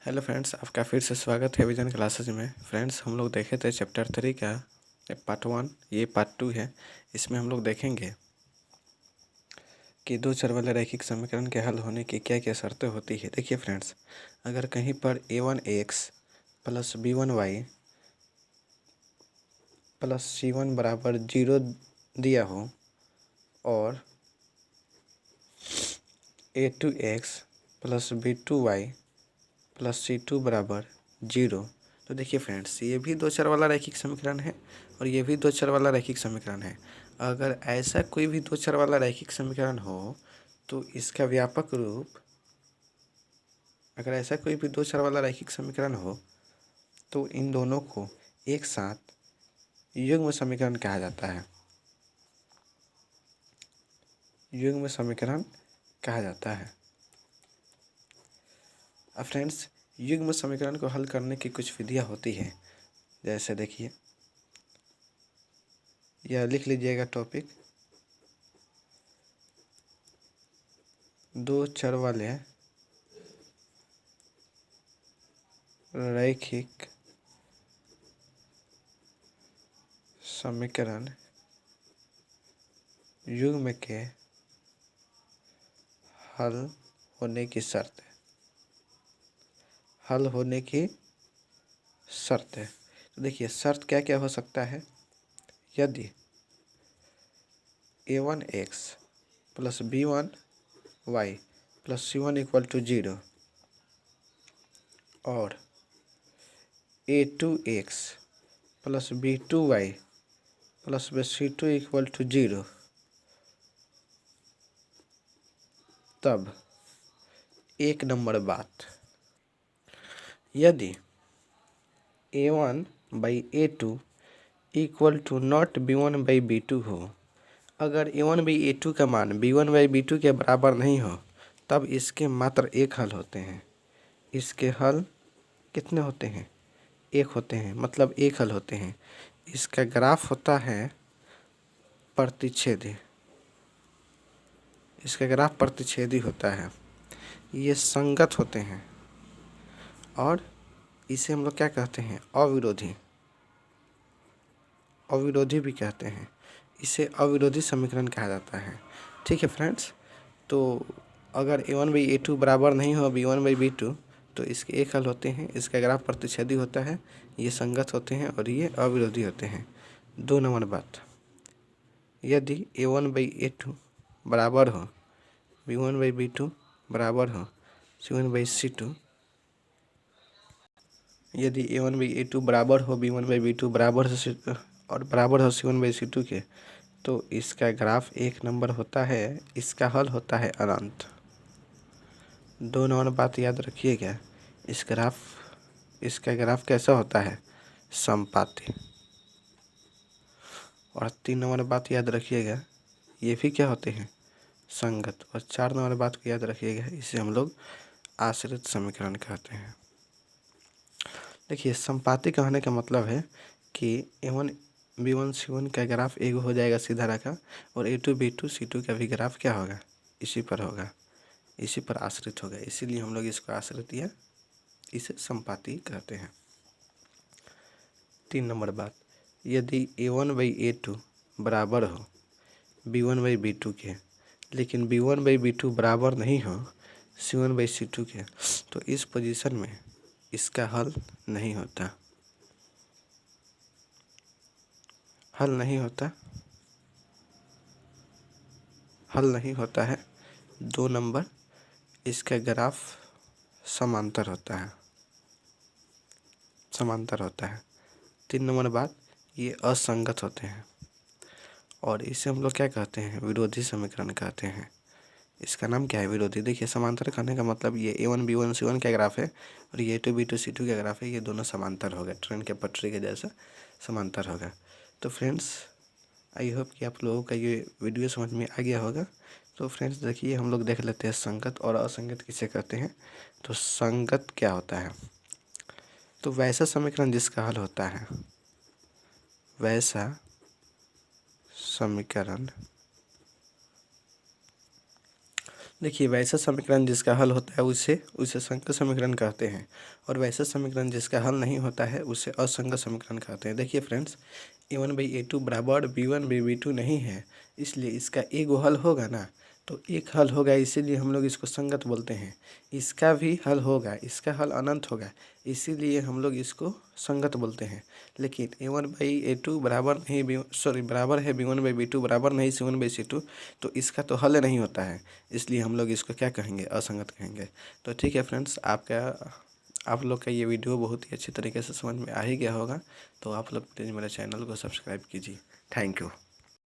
Hello friends, आपका फिर से स्वागत है विजन क्लासेज में। फ्रेंड्स, हम लोग देखे थे चैप्टर 3 का पार्ट 1, ये पार्ट 2 है। इसमें हम लोग देखेंगे कि दो चर वाले रैखिक समीकरण के हल होने की क्या क्या शर्तें होती है। देखिए फ्रेंड्स, अगर कहीं पर a1x plus b1y plus c1 बराबर 0 दिया हो और a2x plus b2y plus c2 बराबर 0, तो देखिए फ्रेंड्स, ये भी दो चर वाला रैखिक समीकरण है और ये भी दो चर वाला रैखिक समीकरण है। अगर ऐसा कोई भी दो चर वाला रैखिक समीकरण हो तो इसका व्यापक रूप, अगर ऐसा कोई भी दो चर वाला रैखिक समीकरण हो तो इन दोनों को एक साथ युग्म समीकरण कहा जाता है। युग्म समीकरण कहा जाता है। अब फ्रेंड्स, युग्म समीकरण को हल करने की कुछ विधियाँ होती हैं। जैसे देखिए, यह लिख लीजिएगा टॉपिक, दो चर वाले रैखिक समीकरण युग्म के हल होने की शर्त है। हल होने की शर्त है। तो देखिए, शर्त क्या क्या हो सकता है। यदि a1x plus b1y plus c1 equal to 0 और a2x plus b2y plus c2 equal to 0, तब एक नंबर बात, यदि a1/a2 equal to not b1/b2 हो, अगर a1/a2 का मान b1/b2 के बराबर नहीं हो तब इसके मात्र एक हल होते हैं। इसके हल कितने होते हैं? एक होते हैं, मतलब एक हल होते हैं। इसका ग्राफ होता है प्रतिच्छेदी। इसका ग्राफ प्रतिच्छेदी होता है। ये संगत होते हैं और इसे हम लोग क्या कहते हैं? अविरोधी। अविरोधी भी कहते हैं। इसे अविरोधी समीकरण कहा जाता है। ठीक है फ्रेंड्स, तो अगर a1/a2 बराबर नहीं हो b1/b2 तो इसके एक हल होते हैं। इसका ग्राफ प्रतिच्छेदी होता है, ये संगत होते हैं और ये अविरोधी होते हैं। 2 नंबर बात, यदि a1/a2 बराबर हो b1/b2 बराबर हो c1/c2, यदि a1/a2 बराबर हो b1/b2 बराबर हो और बराबर हो c1/c2 के, तो इसका ग्राफ एक नंबर होता है। इसका हल होता है अनंत। 2 नंबर बात याद रखिएगा। इसका ग्राफ कैसा होता है? समपाती। और 3 नंबर बात याद रखिएगा, ये भी क्या होते हैं? संगत। और 4 नंबर बात को याद रखिएगा, इसे हम लोग आश्रित समीकरण कहते हैं। देखिए, समपाती कहने का मतलब है कि a1 b1 c1 का ग्राफ एक हो जाएगा सीधा रेखा और a2 b2 c2 का भी ग्राफ क्या होगा? इसी पर होगा, इसी पर आश्रित होगा। इसीलिए हम लोग इसको आश्रित या इसे समपाती कहते हैं। 3 नंबर बात, यदि a1/a2 बराबर हो b1/b2 के, लेकिन b1/b2 बराबर नहीं हो c1/c2 के, तो इस पोजीशन में इसका हल नहीं होता। हल नहीं होता, हल नहीं होता है। 2 नंबर, इसका ग्राफ समांतर होता है, समांतर होता है। 3 नंबर बात, ये असंगत होते हैं और इसे हम लोग क्या कहते हैं? विरोधी समीकरण कहते हैं। इसका नाम क्या है? विरोधी। देखिए, समांतर कहने का मतलब ये a1 b1 c1 का ग्राफ है और ये a2 b2 c2 का ग्राफ है। ये दोनों समांतर होगा, ट्रेन के पटरी के जैसा समांतर होगा। तो फ्रेंड्स, आई होप कि आप लोगों का ये वीडियो समझ में आ गया होगा। तो फ्रेंड्स देखिए, हम लोग देख लेते हैं संगत और असंगत किसे कहते हैं। तो संगत क्या होता है? तो वैसा समीकरण जिसका हल होता है, वैसा समीकरण देखिए, वैसा समीकरण जिसका हल होता है उसे उसे संकर समीकरण कहते हैं, और वैसा समीकरण जिसका हल नहीं होता है उसे असंगत समीकरण कहते हैं। देखिए फ्रेंड्स, a1/a2 बराबर b1/b2 नहीं है, इसलिए इसका एगो हल होगा ना, तो एक हल होगा, इसीलिए हम लोग इसको संगत बोलते हैं। इसका भी हल होगा, इसका हल अनंत होगा, इसीलिए हम लोग इसको संगत बोलते हैं। लेकिन a1/a2 बराबर नहीं बराबर है b1/b2 बराबर नहीं c1/c2, तो इसका तो हल नहीं होता है, इसलिए हम लोग इसको क्या कहेंगे, असंगत कहेंगे। तो ठीक है फ्रेंड्स, आप लोग का ये वीडियो बहुत ही अच्छी तरीके से समझ में आ ही गया होगा। तो आप लोग प्लीज़ मेरे चैनल को सब्सक्राइब कीजिए। Thank you.